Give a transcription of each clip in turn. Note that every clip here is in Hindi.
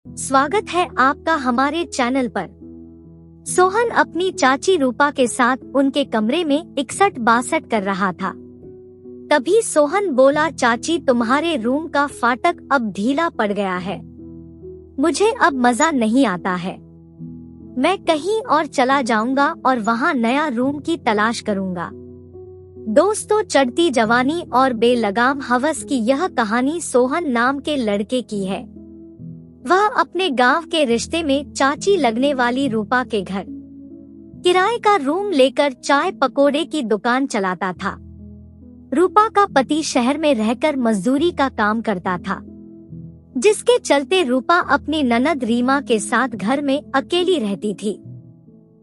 स्वागत है आपका हमारे चैनल पर। सोहन अपनी चाची रूपा के साथ उनके कमरे में 61-62 कर रहा था। तभी सोहन बोला, चाची तुम्हारे रूम का फाटक अब ढीला पड़ गया है, मुझे अब मजा नहीं आता है। मैं कहीं और चला जाऊंगा और वहाँ नया रूम की तलाश करूंगा। दोस्तों, चढ़ती जवानी और बेलगाम हवस की यह कहानी सोहन नाम के लड़के की है। वह अपने गांव के रिश्ते में चाची लगने वाली रूपा के घर किराए का रूम लेकर चाय पकोड़े की दुकान चलाता था। रूपा का पति शहर में रहकर मजदूरी का काम करता था, जिसके चलते रूपा अपनी ननद रीमा के साथ घर में अकेली रहती थी।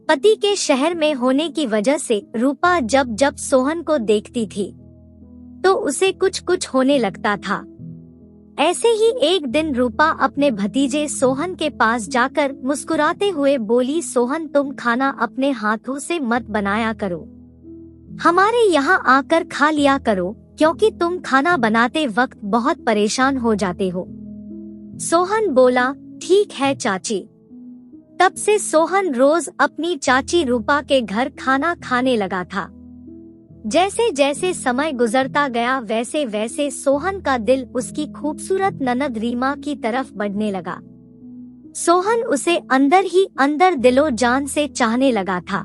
पति के शहर में होने की वजह से रूपा जब जब सोहन को देखती थी तो उसे कुछ कुछ होने लगता था। ऐसे ही एक दिन रूपा अपने भतीजे सोहन के पास जाकर मुस्कुराते हुए बोली, सोहन तुम खाना अपने हाथों से मत बनाया करो, हमारे यहाँ आकर खा लिया करो, क्योंकि तुम खाना बनाते वक्त बहुत परेशान हो जाते हो। सोहन बोला, ठीक है चाची। तब से सोहन रोज अपनी चाची रूपा के घर खाना खाने लगा था। जैसे जैसे समय गुजरता गया वैसे वैसे सोहन का दिल उसकी खूबसूरत ननद रीमा की तरफ बढ़ने लगा। सोहन उसे अंदर ही अंदर दिलो जान से चाहने लगा था,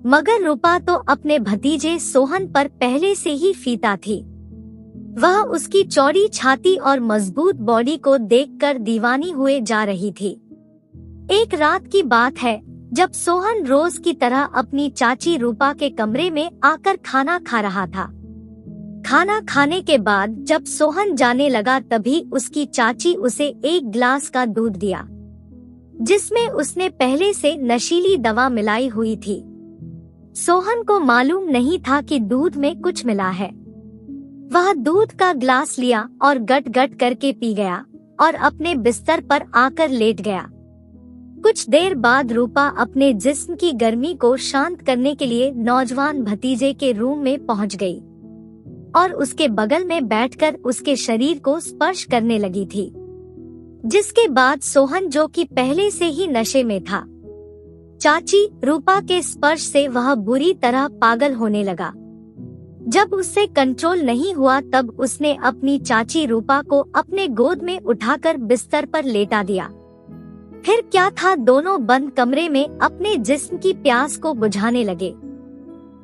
मगर रूपा तो अपने भतीजे सोहन पर पहले से ही फीदा थी। वह उसकी चौड़ी छाती और मजबूत बॉडी को देखकर दीवानी हुए जा रही थी। एक रात की बात है जब सोहन रोज की तरह अपनी चाची रूपा के कमरे में आकर खाना खा रहा था। खाना खाने के बाद जब सोहन जाने लगा तभी उसकी चाची उसे एक गिलास का दूध दिया, जिसमें उसने पहले से नशीली दवा मिलाई हुई थी। सोहन को मालूम नहीं था कि दूध में कुछ मिला है। वह दूध का गिलास लिया और गट गट करके पी गया और अपने बिस्तर पर आकर लेट गया। कुछ देर बाद रूपा अपने जिस्म की गर्मी को शांत करने के लिए नौजवान भतीजे के रूम में पहुंच गई और उसके बगल में बैठकर उसके शरीर को स्पर्श करने लगी थी। जिसके बाद सोहन, जो कि पहले से ही नशे में था, चाची रूपा के स्पर्श से वह बुरी तरह पागल होने लगा। जब उससे कंट्रोल नहीं हुआ तब उसने अपनी चाची रूपा को अपने गोद में उठाकर बिस्तर पर लेटा दिया। फिर क्या था, दोनों बंद कमरे में अपने जिस्म की प्यास को बुझाने लगे।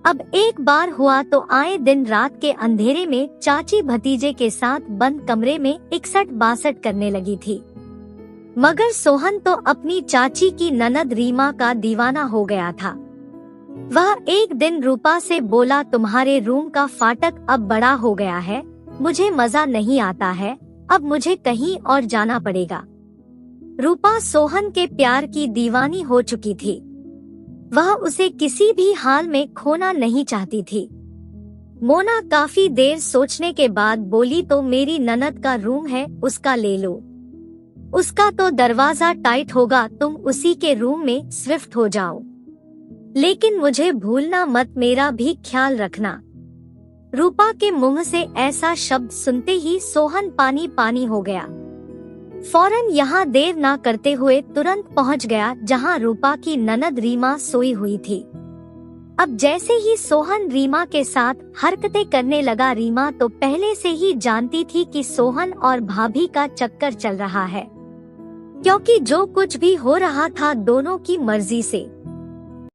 अब एक बार हुआ तो आए दिन रात के अंधेरे में चाची भतीजे के साथ बंद कमरे में 61-62 करने लगी थी। मगर सोहन तो अपनी चाची की ननद रीमा का दीवाना हो गया था। वह एक दिन रूपा से बोला, तुम्हारे रूम का फाटक अब बड़ा हो गया है, मुझे मजा नहीं आता है, अब मुझे कहीं और जाना पड़ेगा। रूपा सोहन के प्यार की दीवानी हो चुकी थी। वह उसे किसी भी हाल में खोना नहीं चाहती थी। मोना काफी देर सोचने के बाद बोली, तो मेरी ननद का रूम है, उसका ले लो। उसका तो दरवाजा टाइट होगा, तुम उसी के रूम में शिफ्ट हो जाओ। लेकिन मुझे भूलना मत, मेरा भी ख्याल रखना। रूपा के मुंह से ऐसा शब्द सुनते ही सोहन पानी पानी हो गया। फौरन यहाँ देर ना करते हुए तुरंत पहुँच गया जहाँ रूपा की ननद रीमा सोई हुई थी। अब जैसे ही सोहन रीमा के साथ हरकतें करने लगा, रीमा तो पहले से ही जानती थी कि सोहन और भाभी का चक्कर चल रहा है, क्योंकि जो कुछ भी हो रहा था दोनों की मर्जी से।